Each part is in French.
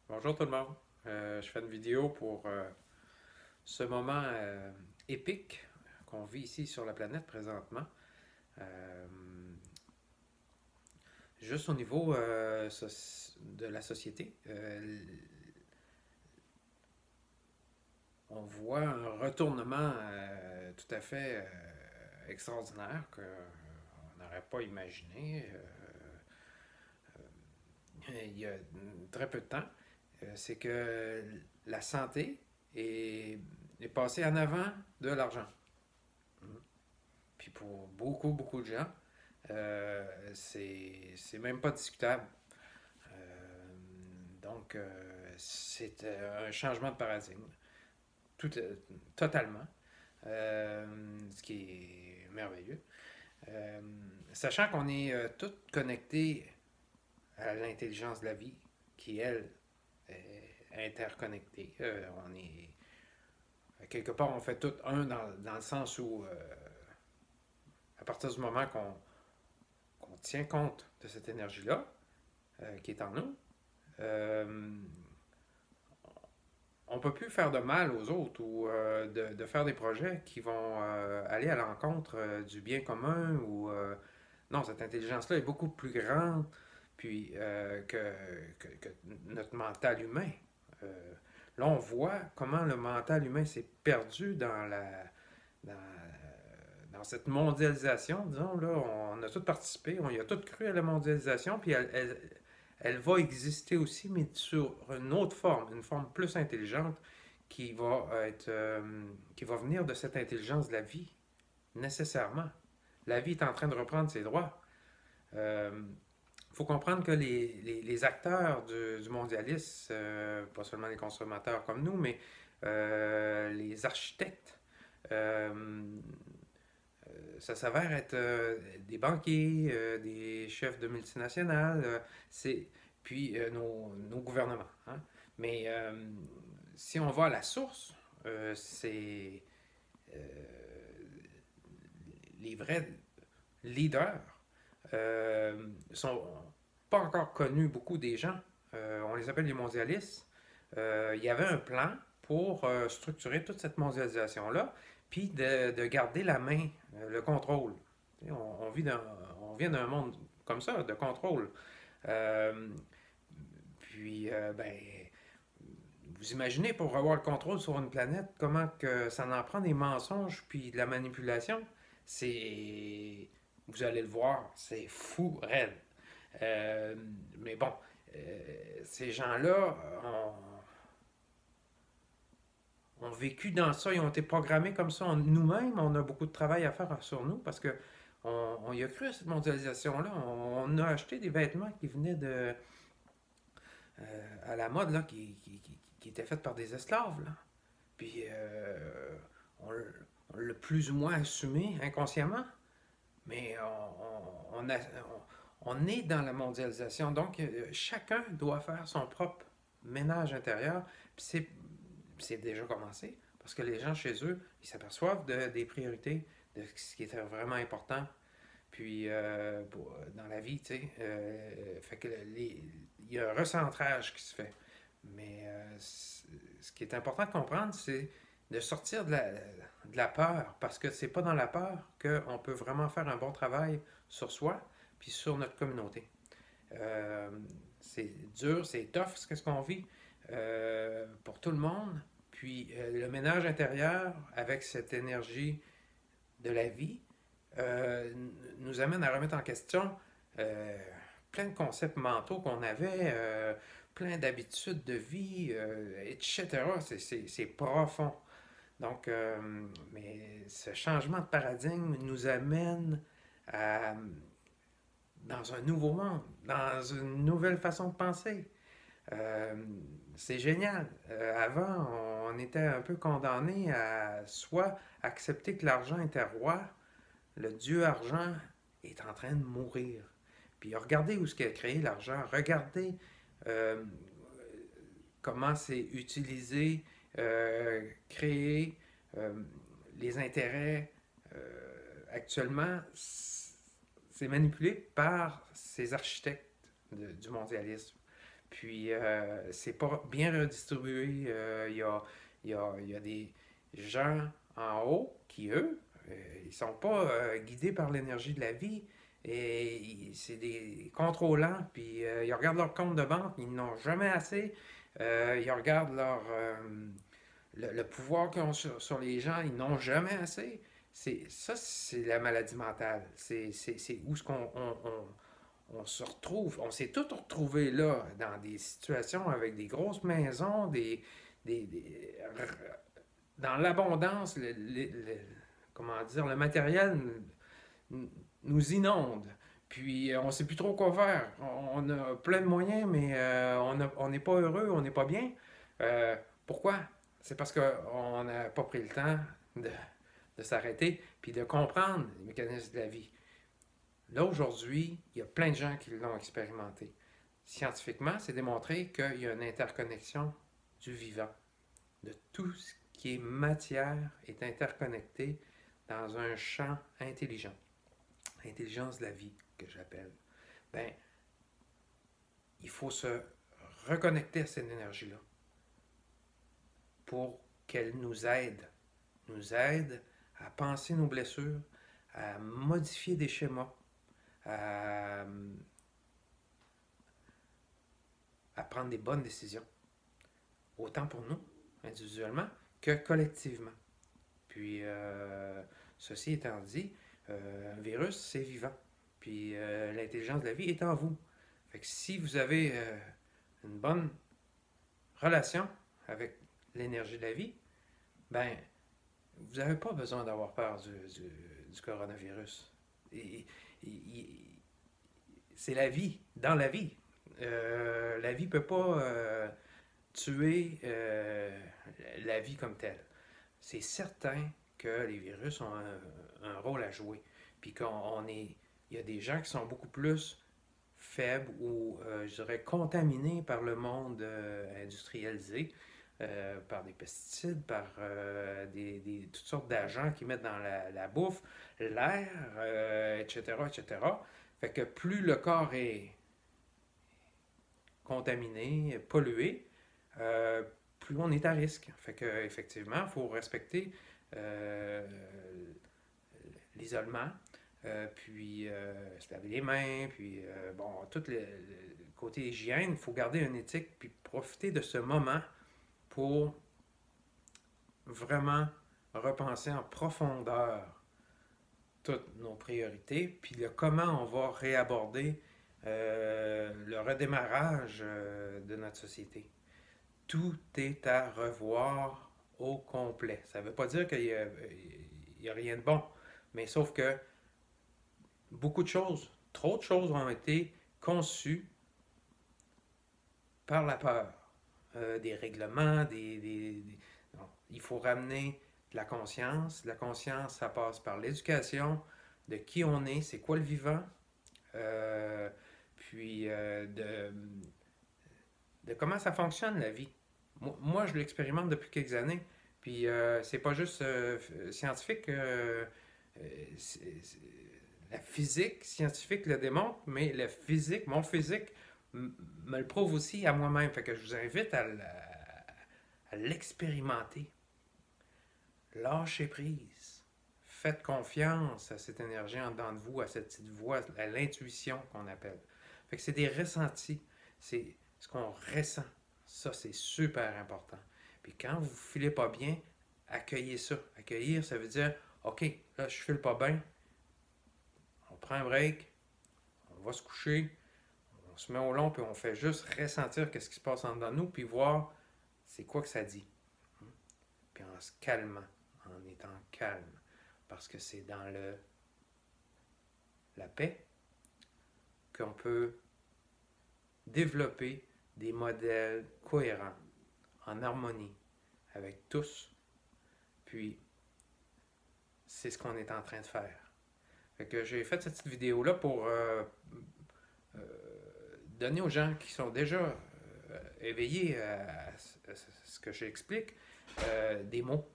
Bonjour tout le monde. Je fais une vidéo pour ce moment épique qu'on vit ici sur la planète présentement. Euh, Juste au niveau de la société, on voit un retournement tout à fait extraordinaire qu'on n'aurait pas imaginé il y a très peu de temps. C'est que la santé est passée en avant de l'argent. Puis pour beaucoup, beaucoup de gens, c'est même pas discutable. C'est un changement de paradigme, tout, totalement, ce qui est merveilleux. Euh, Sachant qu'on est tous connectés à l'intelligence de la vie, qui, elle, est interconnectée. On est, quelque part, on fait tout un dans le sens où, à partir du moment qu'on tient compte de cette énergie-là, qui est en nous, euh, on ne peut plus faire de mal aux autres ou de faire des projets qui vont aller à l'encontre du bien commun ou non, cette intelligence-là est beaucoup plus grande puis que notre mental humain. Euh, Là, on voit comment le mental humain s'est perdu dans, dans cette mondialisation, disons, là, on a tous participé, on y a tous cru à la mondialisation, puis elle va exister aussi, mais sur une autre forme, une forme plus intelligente qui va venir de cette intelligence de la vie, nécessairement. La vie est en train de reprendre ses droits. Il faut comprendre que les acteurs du mondialisme, pas seulement les consommateurs comme nous, mais les architectes, euh, ça s'avère être des banquiers, des chefs de multinationales, puis nos gouvernements. Hein. Mais si on va à la source, c'est euh, les vrais leaders sont pas encore connus beaucoup des gens. On les appelle les mondialistes. Il y avait un plan pour structurer toute cette mondialisation-là, puis de garder la main, le contrôle. On vit on vient d'un monde comme ça, de contrôle. Euh, ben, vous imaginez pour avoir le contrôle sur une planète, comment que ça en prend des mensonges puis de la manipulation? C'est. Vous allez le voir, c'est fou, raide. Euh, mais bon, ces gens-là ont vécu dans ça, ils ont été programmés comme ça. Nous-mêmes, on a beaucoup de travail à faire sur nous parce que on y a cru à cette mondialisation-là. On a acheté des vêtements qui venaient à la mode, là, qui étaient faits par des esclaves. Là. Puis on, on l'a plus ou moins assumé inconsciemment, mais on est dans la mondialisation. Donc, chacun doit faire son propre ménage intérieur. Puis c'est déjà commencé parce que les gens chez eux, ils s'aperçoivent des priorités, de ce qui est vraiment important. Puis, dans la vie, tu sais, fait que il y a un recentrage qui se fait. Mais ce qui est important de comprendre, c'est de sortir de la peur, parce que c'est pas dans la peur qu'on peut vraiment faire un bon travail sur soi puis sur notre communauté. Euh, c'est dur, c'est tough ce qu'on vit pour tout le monde. Puis le ménage intérieur avec cette énergie de la vie nous amène à remettre en question euh, plein de concepts mentaux qu'on avait, plein d'habitudes de vie, etc. C'est profond. Donc, mais ce changement de paradigme nous amène à, dans un nouveau monde, dans une nouvelle façon de penser. Euh, c'est génial. Avant, on était un peu condamné à soit accepter que l'argent était roi, le dieu argent est en train de mourir. Puis regardez où ce qui a créé l'argent, regardez euh, comment c'est utilisé, créé, euh, les intérêts. Actuellement, c'est manipulé par ces architectes du mondialisme. Puis, c'est pas bien redistribué. Il y a des gens en haut qui, eux, ils sont pas guidés par l'énergie de la vie. Et c'est des contrôlants, puis ils regardent leur compte de banque, ils n'ont jamais assez. Ils regardent le pouvoir qu'ils ont sur les gens, ils n'ont jamais assez. Ça, c'est la maladie mentale. C'est où ce qu'on on se retrouve. On s'est tous retrouvés là, dans des situations avec des grosses maisons, des- dans l'abondance, comment dire, le matériel nous inonde. Puis on ne sait plus trop quoi faire. On a plein de moyens, mais on n'est pas heureux, on n'est pas bien. Euh, Pourquoi? C'est parce qu'on n'a pas pris le temps de, de s'arrêter puis de comprendre les mécanismes de la vie. Là, aujourd'hui, il y a plein de gens qui l'ont expérimenté. Scientifiquement, c'est démontré qu'il y a une interconnexion du vivant. De tout ce qui est matière est interconnecté dans un champ intelligent. L'intelligence de la vie, que j'appelle. Ben, il faut se reconnecter à cette énergie-là pour qu'elle nous aide à penser nos blessures, à modifier des schémas, à, à prendre des bonnes décisions, autant pour nous, individuellement, que collectivement. Puis, ceci étant dit, un virus, c'est vivant. Puis, l'intelligence de la vie est en vous. Fait que si vous avez une bonne relation avec l'énergie de la vie, ben, vous n'avez pas besoin d'avoir peur du coronavirus. Et, c'est la vie, dans la vie. La vie ne peut pas tuer la vie comme telle. C'est certain que les virus ont un rôle à jouer. Puis il y a des gens qui sont beaucoup plus faibles ou, je dirais, contaminés par le monde industrialisé, par des pesticides, par toutes sortes d'agents qui mettent dans la bouffe, l'air, etc., etc. Fait que plus le corps est contaminé, pollué, euh, plus on est à risque. Fait que, effectivement, il faut respecter euh, l'isolement, puis se laver les mains, puis bon, tout le côté hygiène, il faut garder une éthique, puis profiter de ce moment pour vraiment repenser en profondeur toutes nos priorités, puis comment on va réaborder le redémarrage de notre société. Tout est à revoir au complet. Ça ne veut pas dire qu'il n'y a rien de bon, mais sauf que beaucoup de choses, trop de choses ont été conçues par la peur. Des règlements, non. Il faut ramener de la conscience. La conscience, ça passe par l'éducation de qui on est, c'est quoi le vivant, euh, puis de comment ça fonctionne la vie. Moi je l'expérimente depuis quelques années, puis c'est pas juste scientifique. La physique scientifique le démontre, mais le physique, mon physique, me le prouve aussi à moi-même. Fait que je vous invite à l'expérimenter. Lâchez prise. Faites confiance à cette énergie en dedans de vous, à cette petite voix, à l'intuition qu'on appelle. Fait que c'est des ressentis. C'est ce qu'on ressent. Ça, c'est super important. Puis quand vous ne filez pas bien, accueillez ça. Accueillir, ça veut dire, OK, là, je ne file pas bien. On prend un break. On va se coucher. On se met au long, puis on fait juste ressentir qu'est-ce qui se passe en dedans de nous, puis voir c'est quoi que ça dit. Puis en se calmant, en étant calme. Parce que c'est dans la paix qu'on peut développer des modèles cohérents, en harmonie avec tous. Puis, c'est ce qu'on est en train de faire. Fait que j'ai fait cette petite vidéo-là pour donner aux gens qui sont déjà éveillés à ce que j'explique des mots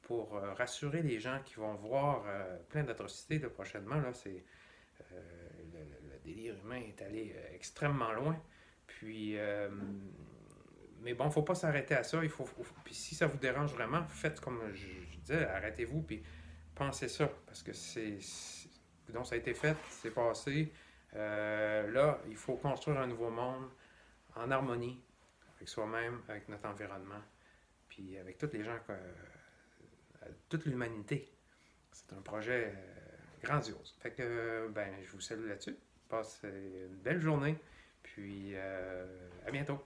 pour rassurer les gens qui vont voir plein d'atrocités là, prochainement. Là, le délire humain est allé extrêmement loin. Puis, mais bon, il ne faut pas s'arrêter à ça. Puis si ça vous dérange vraiment, faites comme je disais, arrêtez-vous, puis pensez ça, parce que donc ça a été fait, c'est passé. Là, il faut construire un nouveau monde en harmonie avec soi-même, avec notre environnement, puis avec toutes les gens, toute l'humanité. C'est un projet grandiose. Fait que, ben, je vous salue là-dessus. Passez une belle journée, puis à bientôt.